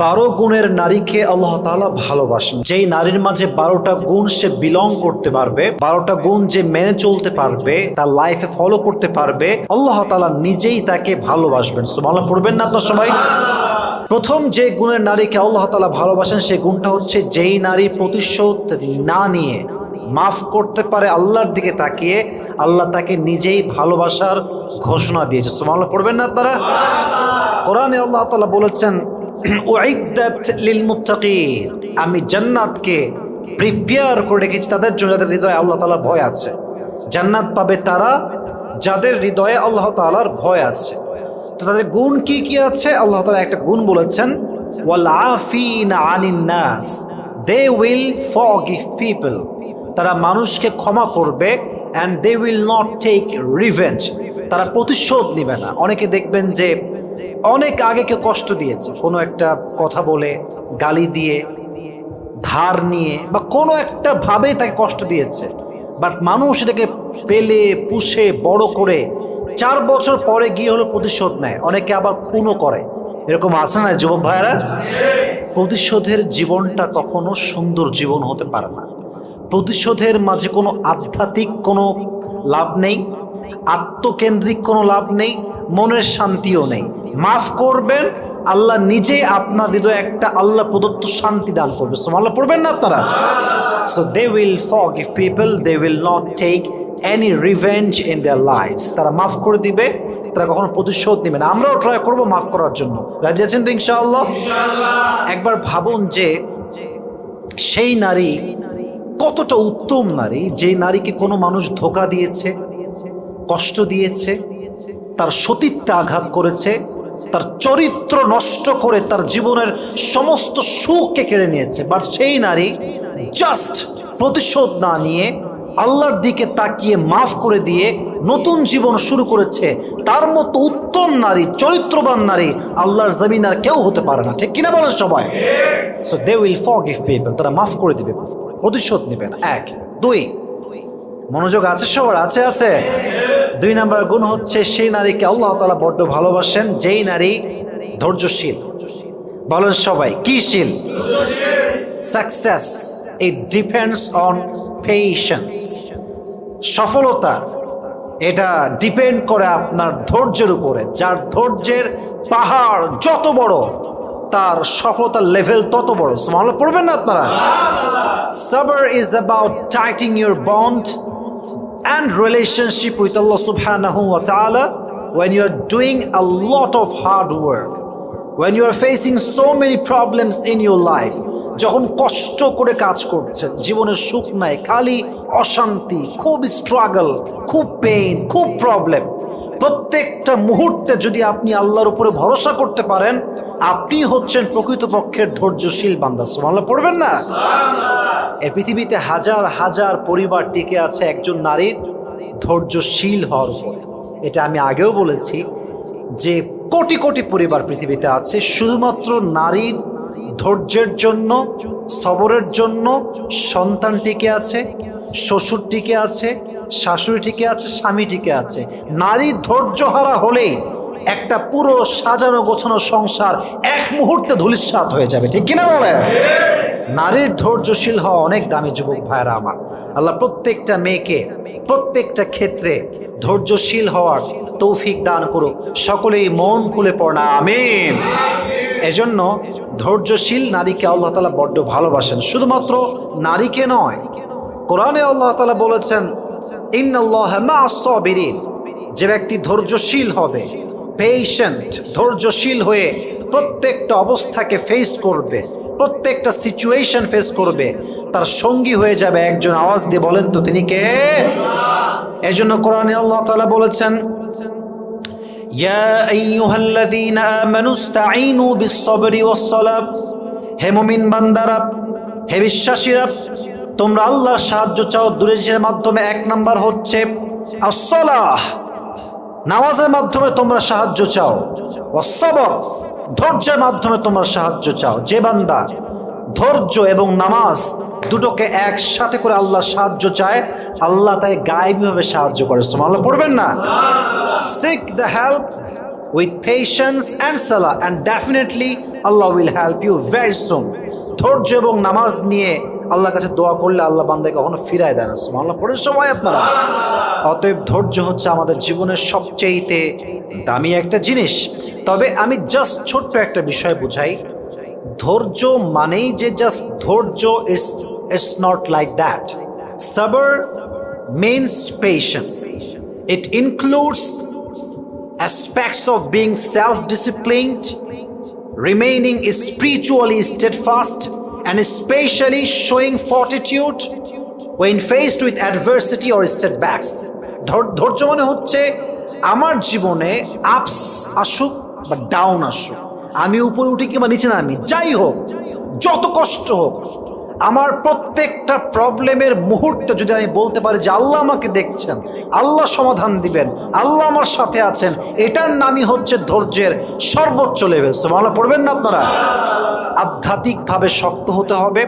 12 গুণের নারীকে আল্লাহ তাআলা ভালোবাসেন। যেই নারীর মাঝে 12টা গুণ সে বিলং করতে পারবে, 12টা গুণ যে মেনে চলতে পারবে, তার লাইফে ফলো করতে পারবে, আল্লাহ তাআলা নিজেই তাকে ভালোবাসবেন। সুবহানাল্লাহ পড়বেন না আপনারা সবাই? প্রথম যে গুণের নারীকে আল্লাহ তাআলা ভালোবাসেন সেই গুণটা হচ্ছে যেই নারী প্রতিশোধ না নিয়ে মাফ করতে পারে আল্লাহর দিকে তাকিয়ে, আল্লাহ তাকে নিজেই ভালোবাসার ঘোষণা দিয়েছে। সুবহানাল্লাহ পড়বেন না আপনারা? কোরআনে আল্লাহ তাআলা বলেছেন উইদ্দাত লিল মুত্তাকিন, আমি জান্নাতকে প্রিপেয়ার করে রেখেছি তাদের জন্য যাদের হৃদয়ে আল্লাহ তাআলার ভয় আছে। জান্নাত পাবে তারা যাদের হৃদয়ে আল্লাহ তাআলার ভয় আছে। তো তাদের গুণ কি কি আছে? আল্লাহ তাআলা একটা গুণ বলেছেন, ওয়াল আফিনা আনিন নাস, দে উইল ফরগিভ পিপল, তারা মানুষকে ক্ষমা করবে, and they will not take revenge, তারা প্রতিশোধ নেবে না। অনেকে দেখবেন যে অনেক আগে কেউ কষ্ট দিয়েছে, কোনো একটা কথা বলে, গালি দিয়ে, ধার নিয়ে বা কোনো একটা ভাবে তাকে কষ্ট দিয়েছে, বাট মানুষ এটাকে পেলে পুষে বড় করে 4 বছর পরে গিয়ে হলো প্রতিশোধ নেয়। অনেকে আবার খুনও করে। এরকম আছে না যুবক ভাইয়েরা? প্রতিশোধের জীবনটা কখনো সুন্দর জীবন হতে পারে না। প্রতিশোধের মাঝে কোনো আধ্যাত্মিক কোনো লাভ নেই, আত্মকেন্দ্রিক কোনো লাভ নেই, মনের শান্তিও নেই। মাফ করবেন, আল্লাহ নিজে আপনার হৃদয়ে একটা আল্লাহ প্রদত্ত শান্তি দান করবে। সুবহানাল্লাহ পড়বেন না আপনারা? So they will forgive people, they will not take any revenge in their lives. তারা মাফ করে দিবে, তারা কখনো প্রতিশোধ নেবে না। আমরাও ট্রাই করব মাফ করার জন্য। রাজি আছেন তো ইনশাআল্লাহ? একবার ভাবুন যে সেই নারী কতটা উত্তম নারী, যে নারীকে কোনো মানুষ ধোঁকা দিয়েছে, কষ্ট দিয়েছে, তার সতীত্বে আঘাত করেছে, তার চরিত্র নষ্ট করে তার জীবনের সমস্ত সুখকে কেড়ে নিয়েছে, বাট সেই নারী জাস্ট প্রতিশোধ না নিয়ে আল্লাহর দিকে তাকিয়ে মাফ করে দিয়ে নতুন জীবন শুরু করেছে। তার মতো উত্তম নারী, চরিত্রবান নারী আল্লাহর জমিন আর কেউ হতে পারে না। ঠিক কিনা বলেন সবাই? So they will forgive people, তারা মাফ করে দিবে, প্রতিশোধ নেবে না। 1 2 মনোযোগ আছে সবার? আছে আছে। 2 নাম্বার গুণ হচ্ছে সেই নারীকে আল্লাহ তাআলা বড্ড ভালোবাসেন যেই নারী ধৈর্যশীল। বলেন সবাই, কি শীল? Success it depends on patience. সফলতা এটা ডিপেন্ড করে আপনার ধৈর্যের উপরে। যার ধৈর্যের পাহাড় যত বড়, তার সফলতার লেভেল তত বড়। সুবহানাল্লাহ পড়বেন না আপনারা? Sabr is about tightening your bond and relationship with Allah subhanahu wa ta'ala when you are doing a lot of hard work, when you are facing so many problems in your life, যখন কষ্ট করে কাজ করছেন, জীবনের সুখ নাই, খালি অশান্তি, খুব স্ট্রাগল, খুব পেইন, খুব প্রবলেম, প্রত্যেকটা মুহূর্তে যদি আপনি আল্লাহর উপরে ভরসা করতে পারেন, আপনি হচ্ছেন প্রকৃতপক্ষের ধৈর্যশীল বান্দা। সুবহানাল্লাহ পড়বেন না? এই পৃথিবীতে হাজার হাজার পরিবার টিকে আছে একজন নারীর ধৈর্যশীল হওয়ার উপরে। এটা আমি আগেও বলেছি যে কোটি কোটি পরিবার পৃথিবীতে আছে শুধুমাত্র নারীর ধৈর্যের জন্য, সবরের জন্য সন্তান টিকে আছে, শ্বশুর টিকে আছে, শাশুড়ি টিকে আছে, স্বামী টিকে আছে। নারী ধৈর্যহারা হলেই একটা পুরো সাজানো গোছানো সংসার এক মুহূর্তে ধূলিসাৎ হয়ে যাবে। ঠিক কিনা বলে? নারীর ধৈর্যশীল হওয়া অনেক দামি যুবক ভাইরা আমার। আল্লাহ প্রত্যেকটা মেয়েকে প্রত্যেকটা ক্ষেত্রে ধৈর্যশীল হওয়ার তৌফিক দান করুক। সকলেই মন খুলে পড়না আমিন। এজন্য ধৈর্যশীল নারীকে আল্লাহ তাআলা বড্ড ভালোবাসেন। শুধুমাত্র নারীকে নয়, কোরআনে আল্লাহ তাআলা বলেছেন ইন্নাল্লাহা মা'আস সাবিরিন, যে ব্যক্তি ধৈর্যশীল হবে, পেশেন্ট, ধৈর্যশীল হয়ে প্রত্যেকটা অবস্থাকে ফেস করবে, প্রত্যেকটা সিচুয়েশন ফেস করবে, তার সঙ্গী হয়ে যাবে একজন। আওয়াজ দিয়ে বলেন তো তিনি কে? এজন্য কোরআনে আল্লাহ তাআলা বলেছেন ইয়া আইয়ুহাল্লাযীনা আমানুস্তাঈনু বিস-সাবরি ওয়াস-সালাহ, হে মুমিন বান্দারা, হে বিশ্বাসীরা, তোমরা আল্লাহর সাহায্য চাও দুরের মাধ্যমে। 1 নাম্বার হচ্ছে আস-সালাহ, নামাজের মাধ্যমে তোমরা সাহায্য চাও। ওয়াস-সাবর, ধৈর্যের মাধ্যমে তোমরা সাহায্য চাও। যে বান্দা ধৈর্য এবং নামাজ দুটোকে একসাথে করে আল্লাহর সাহায্য চায়, আল্লাহ তাই গায়েবীভাবে সাহায্য করে। সুবহানাল্লাহ পড়বেন না? Sick the help with patience and salah, and definitely Allah will help you very soon. ধৈর্য এবং নামাজ নিয়ে আল্লাহর কাছে দোয়া করলে আল্লাহ বান্দাকে কখনো ফিরায় দেয় না। সুবহানাল্লাহ পড়ে সবাই আপনারা। অতএব ধৈর্য হচ্ছে আমাদের জীবনের সবচেয়ে দামি একটা জিনিস। তবে আমি জাস্ট ছোট্ট একটা বিষয় বুঝাই, ধৈর্য মানেই যে জাস্ট ধৈর্য, ইটস নট লাইক দ্যাট। সবর means patience. It includes aspects of being self-disciplined, remaining spiritually steadfast, and especially showing fortitude when faced with adversity or setbacks. ধৈর্য মানে হচ্ছে আমার জীবনে আপস আসুক বা ডাউন আসুক, আমি উপরে উঠি কিংবা নিচে নামি, যাই হোক, যত কষ্ট হোক, আমার প্রত্যেকটা প্রবলেমের মুহূর্তে যদি আমি বলতে পারি যে আল্লাহ আমাকে দেখছেন, আল্লাহ সমাধান দিবেন, আল্লাহ আমার সাথে আছেন, এটার নামই হচ্ছে ধৈর্যের সর্বোচ্চ লেভেল। সুবহানাল্লাহ পড়বেন না আপনারা? আধ্যাত্মিকভাবে শক্ত হতে হবে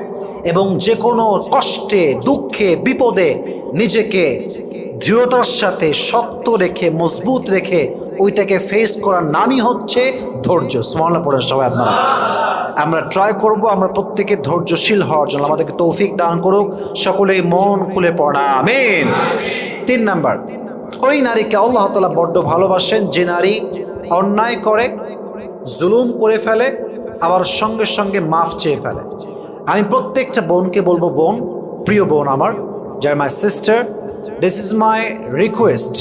এবং যে কোনো কষ্টে, দুঃখে, বিপদে নিজেকে দৃঢ়তার সাথে শক্ত রেখে, মজবুত রেখে ওইটাকে ফেস করার নামই হচ্ছে ধৈর্য। সুবহানাল্লাহ পড়েন সবাই আপনারা। আমরা ট্রাই করব আমরা প্রত্যেকে ধৈর্যশীল হওয়ার জন্য, আমাদেরকে তৌফিক দান করুক, সকলেই মন খুলে পড়া আমিন। 3 নাম্বার, ওই নারীকে আল্লাহ তাআলা বড্ড ভালোবাসেন যে নারী অন্যায় করে, জুলুম করে ফেলে, আবার সঙ্গে সঙ্গে মাফ চেয়ে ফেলে। আমি প্রত্যেকটা বোনকে বলবো, বোন, প্রিয় বোন আমার, যারা my sister, this is my request,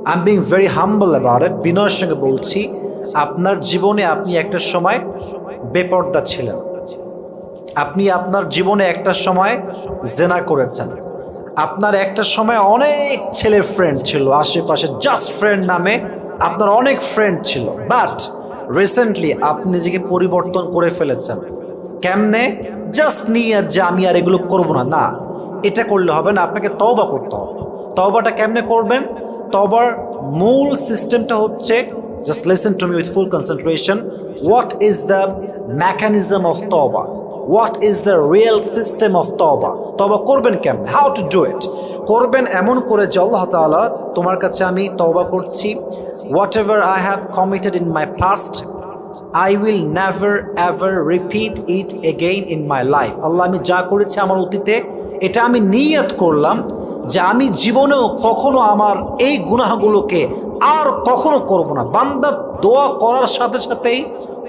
I am being very humble about it. বিনয়ের সঙ্গে বলছি, আপনার জীবনে আপনি একটা সময় বেপর্দা ছিলেন, আপনি আপনার জীবনে একটা সময় জেনা করেছেন, আপনার একটা সময় অনেক ছেলে ফ্রেন্ড ছিল আশেপাশে, জাস্ট ফ্রেন্ড নামে আপনার অনেক ফ্রেন্ড ছিল, বাট রিসেন্টলি আপনি নিজেকে পরিবর্তন করে ফেলেছেন। কেমনে? জাস্ট নিয়ে যে আমি আর এগুলো করবো না, না, এটা করলে হবে না, আপনাকে তওবা করতে হবে। তওবাটা কেমনে করবেন? তওবার মূল সিস্টেমটা হচ্ছে, just listen to me with full concentration. What is the mechanism of tawbah? What is the real system of tawbah? তওবা করবেন কেমনে? How to do it? করবেন এমন করে যে আল্লাহ তাআলা, তোমার কাছে আমি তওবা করছি, whatever I have committed in my past, I will never ever repeat it again in my life. আল্লাহ, আমি যা করেছি আমার অতীতে, এটা আমি নিয়ত করলাম যে আমি জীবনেও কখনো আমার এই গুনাহগুলোকে আর কখনো করব না। বান্দা দোয়া করার সাথে সাথেই,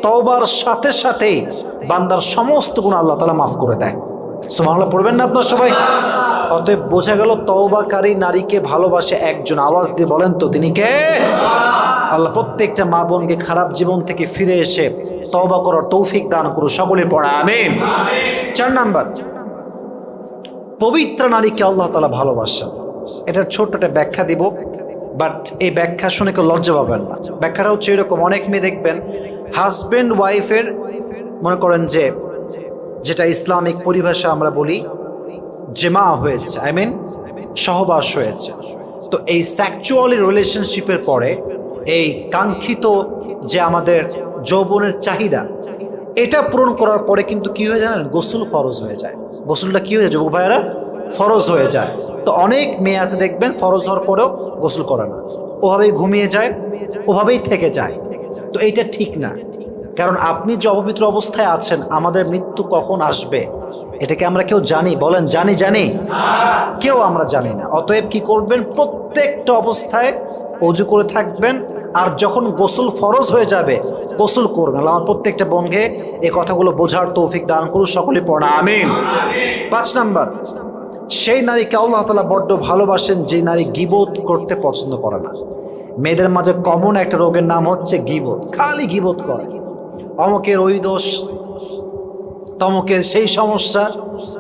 তওবার সাথে সাথেই বান্দার সমস্ত গুনাহ আল্লাহ তাআলা মাফ করে দেয়। সুবহানাল্লাহ পড়বেন না আপনার সবাই? অতএব বোঝা গেল তওবাকারী নারীকে ভালোবাসে একজন। আওয়াজ দিয়ে বলেন তো তিনি কে? আল্লাহ প্রত্যেকটা মা বোনকে খারাপ জীবন থেকে ফিরে এসে তওবা করার তৌফিক দান করুন, সকলে পড়া আমিন। 4 নাম্বার, পবিত্র নারীকে আল্লাহ তাআলা ভালোবাসেন। এটার ছোট্ট একটা ব্যাখ্যা দিব, বাট এই ব্যাখ্যা শুনে কেউ লজ্জা পাবেন না। ব্যাখ্যাটা হচ্ছে এরকম, অনেক মেয়ে দেখবেন হাজব্যান্ড ওয়াইফের, মনে করেন যে যেটা ইসলামিক পরিভাষা আমরা বলি জেমা হয়েছে, আই মিন সহবাস হয়েছে। তো এই সেক্সুয়ালি রিলেশনশিপের পরে এই কাঙ্ক্ষিত যে আমাদের যৌবনের চাহিদা, এটা পূরণ করার পরে কিন্তু কি হয়ে যায়, গোসল ফরজ হয়ে যায়। গোসলটা কি হয়ে যায় যুবক ভাইয়েরা? ফরজ হয়ে যায়। তো অনেক মেয়ে আছে দেখবেন ফরজ হওয়ার পরেও গোসল করে না, ওভাবেই ঘুমিয়ে যায়, ওভাবেই থেকে যায়। তো এইটা ঠিক না, কারণ আপনি যে অপবিত্র অবস্থায় আছেন, আমাদের মৃত্যু কখন আসবে এটাকে আমরা কেউ জানি? বলেন, জানি? কেউ আমরা জানি না। অতএব কি করবেন? প্রত্যেকটা অবস্থায় ওযু করে থাকবেন, আর যখন গোসল ফরজ হয়ে যাবে গোসল করবেন। আমার প্রত্যেকটা বোনকে এই কথাগুলো বোঝার তৌফিক দান করুন, সকলে পড়া আমিন। 5 নাম্বার, সেই নারীকে আল্লাহ তাআলা বড্ড ভালোবাসেন যে নারী গীবত করতে পছন্দ করে না। মেয়েদের মাঝে কমন একটা রোগের নাম হচ্ছে গীবত, খালি গীবত করে, অমকের ওই দোষ, তমকের সেই সমস্যা।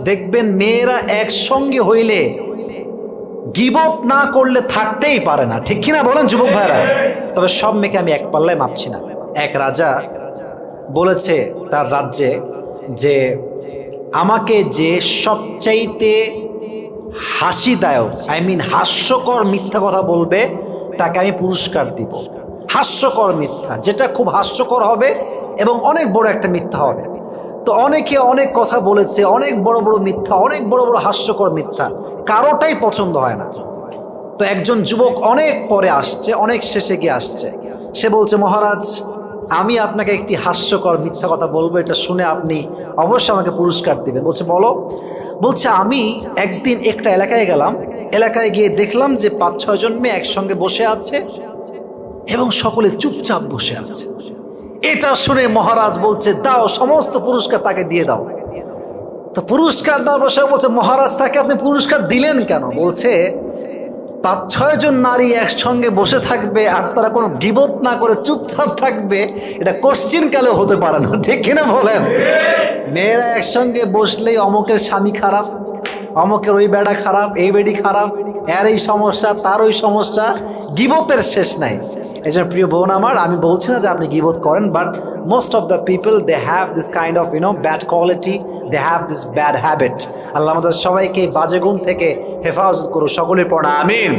দেখবেন মেয়েরা একসঙ্গে হইলে গীবত না করলে থাকতেই পারে না, ঠিক কিনা বলেন যুবক ভাইরা? তবে সব মেয়েকে আমি এক পাল্লায় মাপছি না। এক রাজা বলেছে তার রাজ্যে যে আমাকে যে সবচাইতে হাসিদায়ক, আই মিন হাস্যকর মিথ্যা কথা বলবে তাকে আমি পুরস্কার দিব। হাস্যকর মিথ্যা, যেটা খুব হাস্যকর হবে এবং অনেক বড় একটা মিথ্যা হবে। তো অনেকে অনেক কথা বলেছে, অনেক বড় বড় মিথ্যা, অনেক বড় বড় হাস্যকর মিথ্যা, কারোটাই পছন্দ হয় না। তো একজন যুবক অনেক পরে আসছে, অনেক শেষে গিয়ে আসছে, সে বলছে, মহারাজ আমি আপনাকে একটি হাস্যকর মিথ্যা কথা বলবো, এটা শুনে আপনি অবশ্যই আমাকে পুরস্কার দিবেন। বলছে বলো। বলছে আমি একদিন একটা এলাকায় গেলাম, এলাকায় গিয়ে দেখলাম যে 5-6 জন মেয়ে একসঙ্গে বসে আছে এবং সকলে চুপচাপ বসে আছে। এটা শুনে মহারাজ বলছে, দাও সমস্ত পুরস্কার তাকে দিয়ে দাও। তো পুরস্কার দেওয়ার বসে বলছে, মহারাজ তাকে আপনি পুরস্কার দিলেন কেন? বলছে 5-6 জন নারী একসঙ্গে বসে থাকবে আর তারা কোনো গীবত না করে চুপচাপ থাকবে, এটা কোশ্চিন কালেও হতে পারে না, ঠিক কিনা বলেন? মেয়েরা একসঙ্গে বসলেই অমুকের স্বামী খারাপ, অমুকের ওই বেড়া খারাপ, এই বেডি খারাপ, এর এই সমস্যা, তার ওই সমস্যা, গীবতের শেষ নাই। এই জন্য প্রিয় বোন আমার, আমি বলছি না যে আপনি গীবত করেন, but most of the people they have this kind of bad quality, they have this bad habit. আল্লাহ আমাদের সবাইকে বাজে গুণ থেকে হেফাজত করুন, সকলের পড়া আমিন।